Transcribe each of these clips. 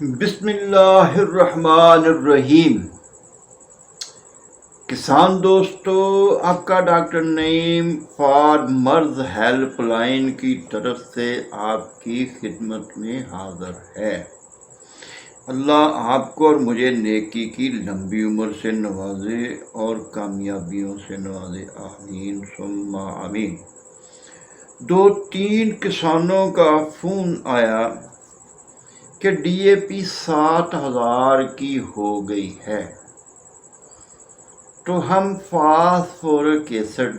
بسم اللہ الرحمن الرحیم۔ کسان دوستو، آپ کا ڈاکٹر نعیم فارمرز ہیلپ لائن کی طرف سے آپ کی خدمت میں حاضر ہے۔ اللہ آپ کو اور مجھے نیکی کی لمبی عمر سے نوازے اور کامیابیوں سے نوازے، آمین ثم آمین۔ 2-3 کسانوں کا فون آیا کہ ڈی اے پی 7,000 کی ہو گئی ہے، تو ہم فاسفورک ایسڈ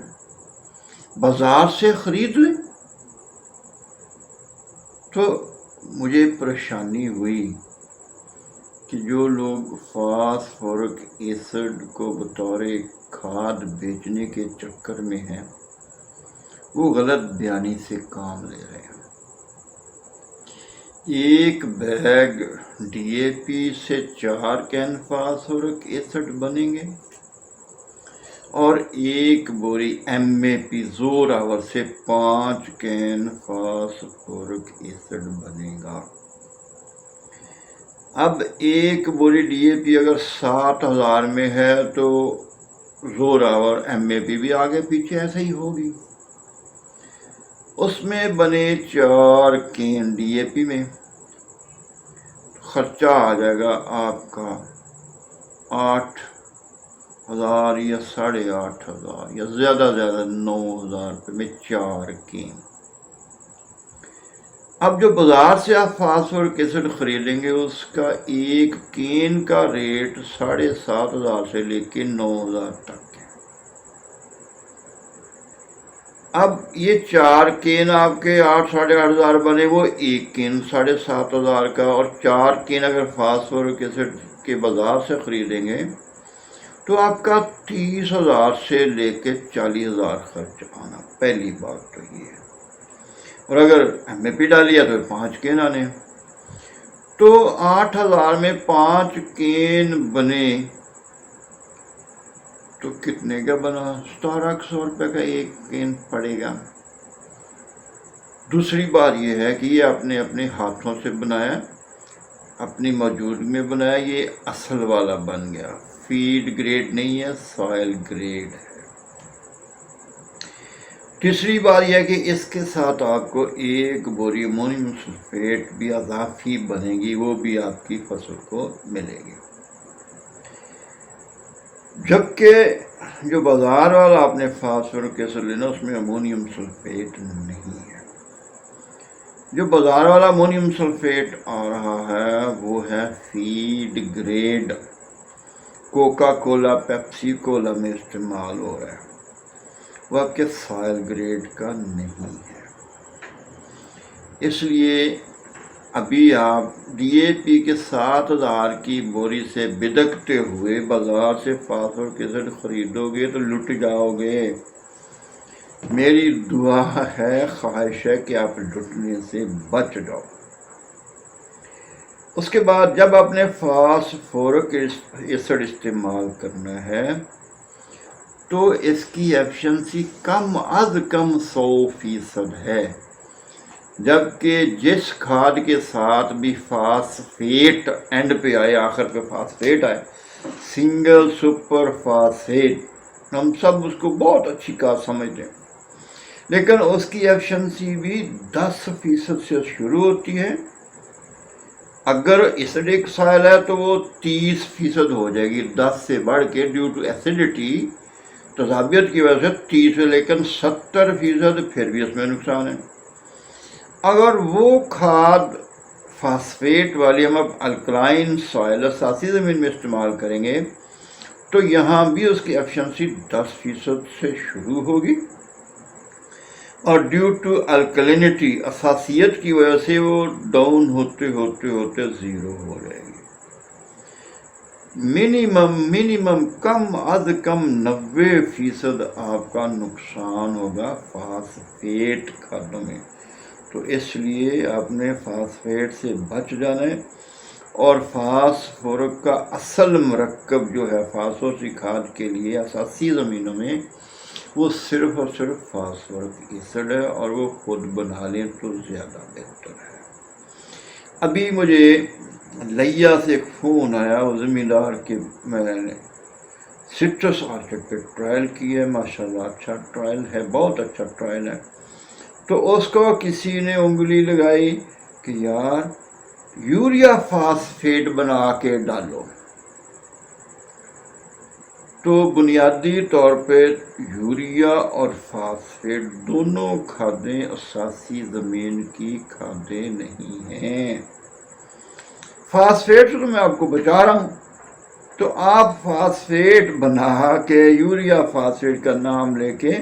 بازار سے خرید لیں۔ تو مجھے پریشانی ہوئی کہ جو لوگ فاسفورک ایسڈ کو بطور کھاد بیچنے کے چکر میں ہیں وہ غلط بیانی سے کام لے رہے ہیں۔ ایک بیگ ڈی اے پی سے 4 کین فاسفورک ایسڈ بنیں گے اور ایک بوری ایم اے پی زور آور سے 5 کین فاسفورک ایسڈ بنے گا۔ اب ایک بوری ڈی اے پی اگر 7,000 میں ہے تو زور آور ایم اے پی بھی آگے پیچھے ایسے ہی ہوگی۔ اس میں بنے 4 کین ڈی اے پی میں خرچہ آ جائے گا آپ کا 8,000 یا 8,500 یا زیادہ 9,000 روپے میں 4 کین۔ اب جو بازار سے آپ فاسفورک ایسڈ خریدیں گے اس کا ایک کین کا ریٹ 7,500 سے لے کے 9,000 تک ہے۔ اب یہ 4 کین آپ کے 8,500 بنے، وہ ایک کین 7,500 کا، اور 4 کین اگر فاسفورک ایسڈ کے بازار سے خریدیں گے تو آپ کا 30,000 سے لے کے 40,000 خرچ آنا۔ پہلی بات تو یہ ہے، اور اگر ایم اے پی ڈالیا تو 5 کین آنے، تو 8,000 میں 5 کین بنے تو کتنے کا بنا؟ 1,700 روپے کا ایک کین پڑے گا۔ دوسری بات یہ ہے کہ یہ آپ نے اپنے ہاتھوں سے بنایا، اپنی موجودگی میں بنایا، یہ اصل والا بن گیا، فیڈ گریڈ نہیں ہے، سوائل گریڈ ہے۔ تیسری بات یہ ہے کہ اس کے ساتھ آپ کو ایک بوری امونیم سلفیٹ بھی اضافی بنے گی، وہ بھی آپ کی فصل کو ملے گی۔ جبکہ جو بازار والا آپ نے فاسفورک ایسڈ لینا اس میں امونیم سلفیٹ نہیں ہے۔ جو بازار والا امونیم سلفیٹ آ رہا ہے وہ ہے feed grade, Coca Cola Pepsi Cola میں استعمال ہو رہا ہے، وہ آپ کے سوائل گریڈ کا نہیں ہے۔ اس لیے ابھی آپ ڈی اے پی کے 7,000 کی بوری سے بدکتے ہوئے بازار سے فاسفورک ایسڈ خریدو گے تو لٹ جاؤ گے۔ میری دعا ہے، خواہش ہے کہ آپ لٹنے سے بچ جاؤ۔ اس کے بعد جب آپ نے فاسفورک ایسڈ استعمال کرنا ہے تو اس کی ایفیشنسی کم از کم 100% ہے، جبکہ جس کھاد کے ساتھ بھی فاسفیٹ اینڈ پہ آئے، آخر پہ فاسفیٹ آئے، سنگل سپر فاسفیٹ، ہم سب اس کو بہت اچھی کھاد سمجھتے ہیں، لیکن اس کی ایفیشنسی بھی 10% سے شروع ہوتی ہے۔ اگر ایسیڈک سائل ہے تو وہ 30% ہو جائے گی، 10 سے بڑھ کے ڈیو ٹو ایسیڈیٹی، تذابیت کی وجہ سے 30 ہے، لیکن 70% پھر بھی اس میں نقصان ہے۔ اگر وہ کھاد فاسفیٹ والی ہم اب الکلائن سوائل اساسی زمین میں استعمال کریں گے تو یہاں بھی اس کی ایفیشنسی 10% سے شروع ہوگی، اور ڈیو ٹو الکلینٹی، اساسیت کی وجہ سے وہ ڈاؤن ہوتے ہوتے ہوتے 0 ہو جائے گی۔ منیمم کم از کم 90% آپ کا نقصان ہوگا فاسفیٹ کھادوں میں۔ تو اس لیے آپ نے فاسفیٹ سے بچ جانا ہے، اور فاسفورک کا اصل مرکب جو ہے فاسفورک کھاد کے لیے اساسی زمینوں میں وہ صرف اور صرف فاسفورک ایسڈ ہے، اور وہ خود بنا لیں تو زیادہ بہتر ہے۔ ابھی مجھے लिया से एक फ़ोन आया, वो ज़मींदार के मैंने सिट्रस ऑर्चिड पे ट्रायल किया, माशाल्लाह अच्छा ट्रायल है, बहुत अच्छा ट्रायल है। तो उसको किसी ने उंगली लगाई कि यार यूरिया फास्फेट बना के डालो। तो बुनियादी तौर पे यूरिया और फास्फेट दोनों खादें असासी ज़मीन की खादें नहीं हैं। फास्फेट तो मैं आपको बता रहा हूँ, तो आप फास्फेट बना के यूरिया फास्फेट का नाम लेके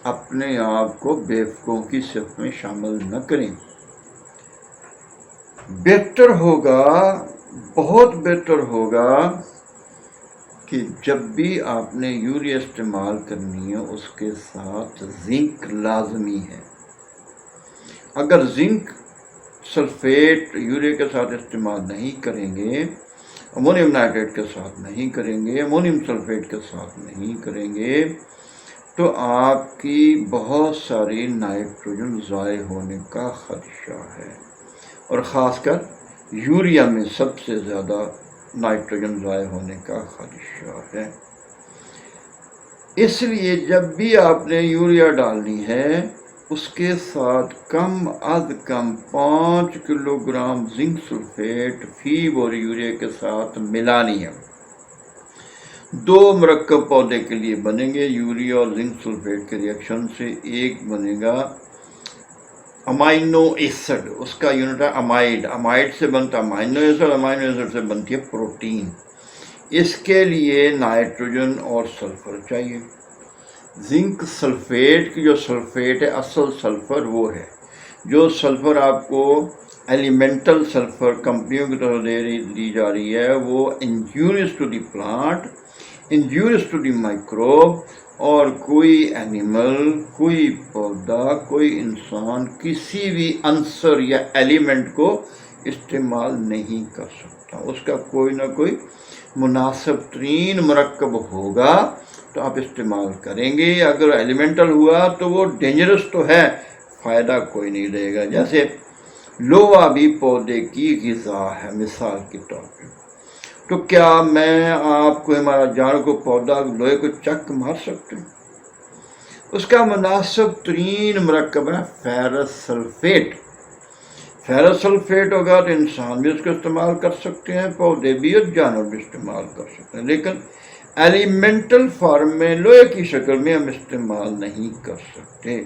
अपने आप को बेवकूफ़ों की सिफ में शामिल न करें। बेहतर होगा, बहुत बेहतर होगा कि जब भी आपने यूरिया इस्तेमाल करनी है उसके साथ जिंक लाजमी है। अगर जिंक सल्फेट यूरिया के साथ इस्तेमाल नहीं करेंगे, अमोनियम नाइट्रेट के साथ नहीं करेंगे, अमोनियम सल्फेट के साथ नहीं करेंगे, तो आपकी बहुत सारी नाइट्रोजन ज़ाय होने का खदशा है। और ख़ासकर यूरिया में सबसे ज़्यादा नाइट्रोजन ज़ाय होने का खदशा है। इसलिए जब भी आपने यूरिया डालनी है उसके साथ कम अज कम 5 किलोग्राम जिंक सल्फेट फी बोर यूरिया के साथ मिलानी है। 2 मरकब पौधे के लिए बनेंगे यूरिया और जिंक सल्फेट के रिएक्शन से। एक बनेगा अमाइनो एसिड, उसका यूनिट है अमाइड, अमाइड से बनता है अमाइनो एसिड, अमाइनो एसिड से बनती है प्रोटीन। इसके लिए नाइट्रोजन और सल्फर चाहिए। जिंक सल्फेट की जो सल्फेट है, असल सल्फर वो है जो सल्फर आपको एलिमेंटल सल्फर कंपनियों की तरफ दी जा रही है, वो injurious to the plant, injurious to the microbe, और कोई एनिमल, कोई पौधा, कोई इंसान किसी भी अंसर या एलिमेंट को इस्तेमाल नहीं कर सकता। उसका कोई ना कोई मुनासिब तरीन मरकब होगा तो आप इस्तेमाल करेंगे। अगर एलिमेंटल हुआ तो वो डेंजरस तो है, फ़ायदा कोई नहीं देगा। जैसे लोहा भी पौधे की ग़िज़ा है मिसाल के तौर पे, तो क्या मैं आपको, हमारा जान को पौधा लोहे को चक मार सकते हैं? उसका मुनासिब तरीन मरकब है फेरस सल्फेट। फेरस सल्फेट होगा तो इंसान भी उसको इस्तेमाल कर सकते हैं, पौधे भी और जानवर भी इस्तेमाल कर सकते हैं, लेकिन एलिमेंटल फॉर्म में लोहे की शक्ल में हम इस्तेमाल नहीं कर सकते।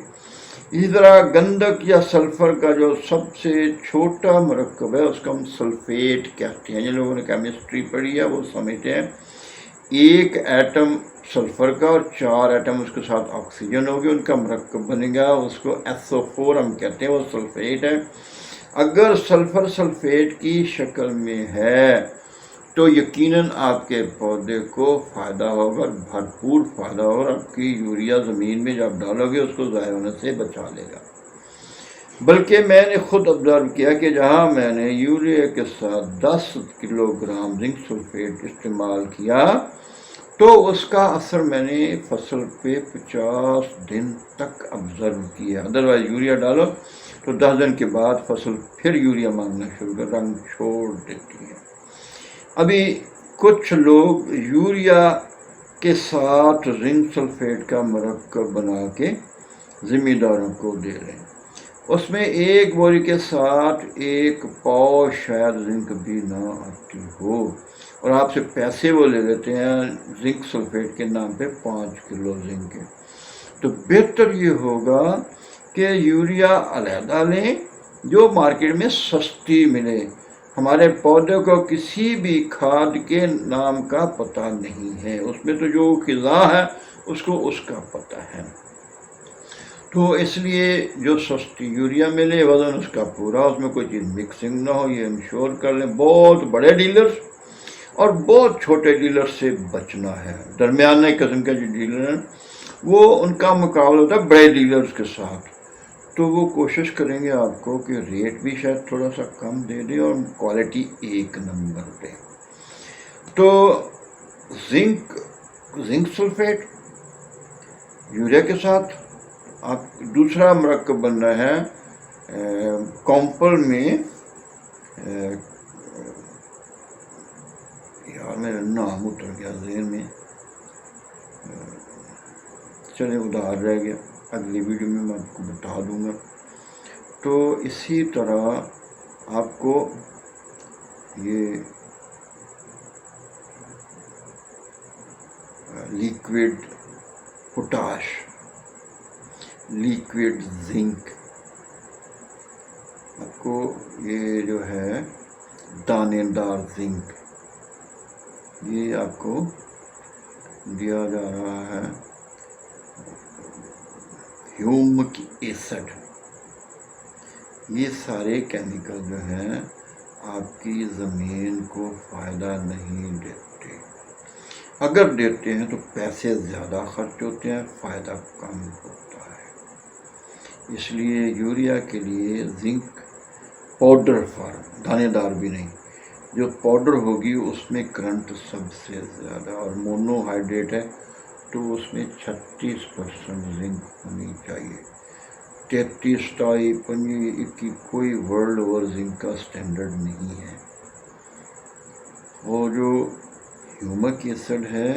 इसी तरह गंधक या सल्फर का जो सबसे छोटा मरकब है उसको हम सल्फेट कहते हैं। जिन लोगों ने केमिस्ट्री पढ़ी है वो समझते हैं, एक एटम सल्फर का और 4 एटम उसके साथ ऑक्सीजन होगी, उनका मरकब बनेगा, उसको SO4 हम कहते हैं, वो सल्फेट है। अगर सल्फर सल्फेट की शक्ल में है तो यकीनन आपके पौधे को फ़ायदा होगा, भरपूर फ़ायदा होगा। आपकी यूरिया ज़मीन में जब डालोगे उसको ज़ाय होने से बचा लेगा। बल्कि मैंने ख़ुद ऑब्ज़र्व किया कि जहाँ मैंने यूरिया के साथ 10 किलोग्राम जिंक सल्फेट इस्तेमाल किया तो उसका असर मैंने फसल पे 50 दिन तक ऑब्ज़र्व किया। अदरवाइज़ यूरिया डालो तो 10 दिन के बाद फसल फिर यूरिया मांगना शुरू कर, रंग छोड़ देती है। अभी कुछ लोग यूरिया के साथ जिंक सल्फेट का मरकब बना के ज़िम्मेदारों को दे रहे हैं। उसमें एक बोरी के साथ 1 पाव शायद जिंक भी ना आती हो, और आपसे पैसे वो ले लेते हैं जिंक सल्फेट के नाम पे 5 किलो जिंक के। तो बेहतर ये होगा कि यूरिया अलहदा लें जो मार्केट में सस्ती मिले। हमारे पौधे को किसी भी खाद के नाम का पता नहीं है, उसमें तो जो ग़िज़ा है उसको उसका पता है। तो इसलिए जो सस्ती यूरिया मिले, वज़न उसका पूरा, उसमें कोई चीज़ मिक्सिंग ना हो, ये इंश्योर कर लें। बहुत बड़े डीलर्स और बहुत छोटे डीलर्स से बचना है। दरमियाने किस्म के जो डीलर हैं वो उनका मुकाबला होता है बड़े डीलर्स के साथ, तो वो कोशिश करेंगे आपको कि रेट भी शायद थोड़ा सा कम दे दें और क्वालिटी 1 नंबर पे। तो जिंक सल्फेट यूरिया के साथ आप दूसरा मरकब बन रहा है कॉम्पल में मेरा नाम उतर गया ज़हन में, चले उधार रह गया, अगली वीडियो में मैं आपको बता दूंगा। तो इसी तरह आपको ये लिक्विड पोटाश, लिक्विड जिंक, आपको ये जो है दानेदार जिंक, ये आपको दिया जा रहा है। ह्यूमिक एसिड, ये सारे केमिकल जो हैं आपकी ज़मीन को फ़ायदा नहीं देते। अगर देते हैं तो पैसे ज़्यादा खर्च होते हैं, फ़ायदा कम होता है। इसलिए यूरिया के लिए जिंक पाउडर फॉर्म, दानेदार भी नहीं, जो पाउडर होगी उसमें करंट सबसे ज़्यादा, और मोनोहाइड्रेट है तो उसमें 36% जिंक होनी चाहिए। 33 टाइप 21 कोई वर्ल्ड ओवर जिंक का स्टैंडर्ड नहीं है। और जो ह्यूमिक एसिड है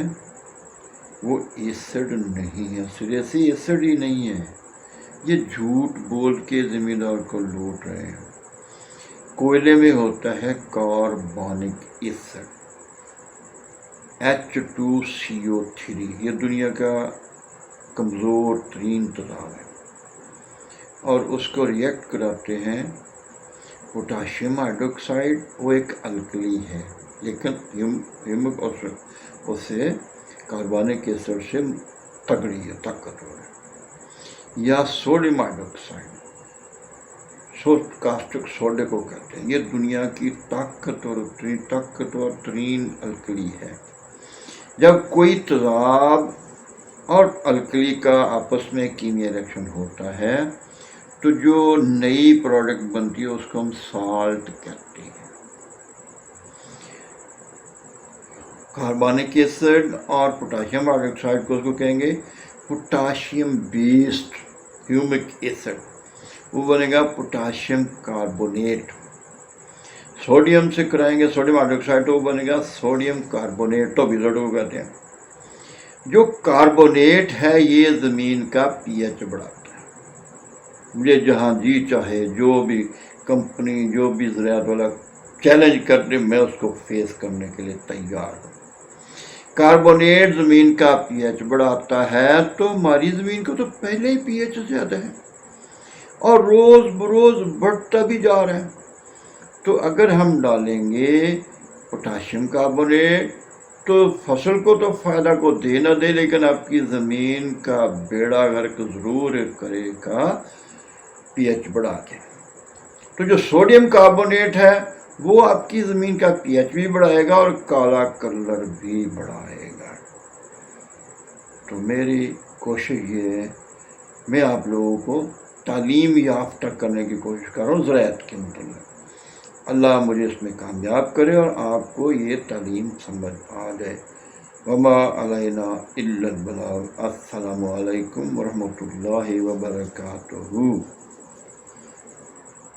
वो एसिड नहीं है, सिरे से एसिड ही नहीं है, ये झूठ बोल के ज़मींदार को लूट रहे हैं। कोयले में होता है कार्बोनिक एसिड H2CO3, ये दुनिया का कमज़ोर तरीन तेज़ाब है, और उसको रिएक्ट कराते हैं पोटाशियम हाइड्रोक्साइड, वो एक अल्कली है लेकिन ह्यूमिक एसिड उससे कार्बोनिक एसिड से तगड़ी है, ताकतवर है। या सोडियम हाइड्रोक्साइड, कास्टिक सोडे को कहते हैं, ये दुनिया की ताकतवर तरीन अल्कली है। जब कोई तेज़ाब और अल्कली का आपस में कीमिया रिएक्शन होता है तो जो नई प्रोडक्ट बनती है उसको हम साल्ट कहते हैं। कार्बोनिक एसिड और पोटाशियम हाइड्रोक्साइड को उसको कहेंगे पोटाशियम बेस्ड ह्यूमिक एसिड, वो बनेगा पोटाशियम कार्बोनेट। सोडियम से कराएंगे सोडियम हाइड्रोक्साइड तो वो बनेगा सोडियम कार्बोनेट, तो भी को कहते हैं। जो कार्बोनेट है ये ज़मीन का पीएच बढ़ाता है। ये जहाँ जी चाहे जो भी कंपनी, जो भी ज़राअत वाला चैलेंज कर दे, मैं उसको फेस करने के लिए तैयार हूँ। कार्बोनेट ज़मीन का पीएच बढ़ाता है, तो हमारी ज़मीन को तो पहले ही पीएच ज़्यादा है और रोज़ बरोज़ बढ़ता भी जा रहा है। तो अगर हम डालेंगे पोटाशियम कार्बोनेट तो फसल को तो फ़ायदा को दे ना दे, लेकिन आपकी ज़मीन का बेड़ा गर्क ज़रूर करेगा पीएच बढ़ा के। तो जो सोडियम कार्बोनेट है वो आपकी ज़मीन का पीएच भी बढ़ाएगा और काला कलर भी बढ़ाएगा। तो मेरी कोशिश ये है, मैं आप लोगों को तालीम याफ्ता करने की कोशिश कर रहा हूँ ज़राअत के मतलब। अल्लाह मुझे इसमें कामयाब करे और आपको ये तालीम समझ आ जाए। वमा अलैना इल्लल बलाग। अस्सलामु अलैकुम वरहमतुल्लाहि वबरकातुहू।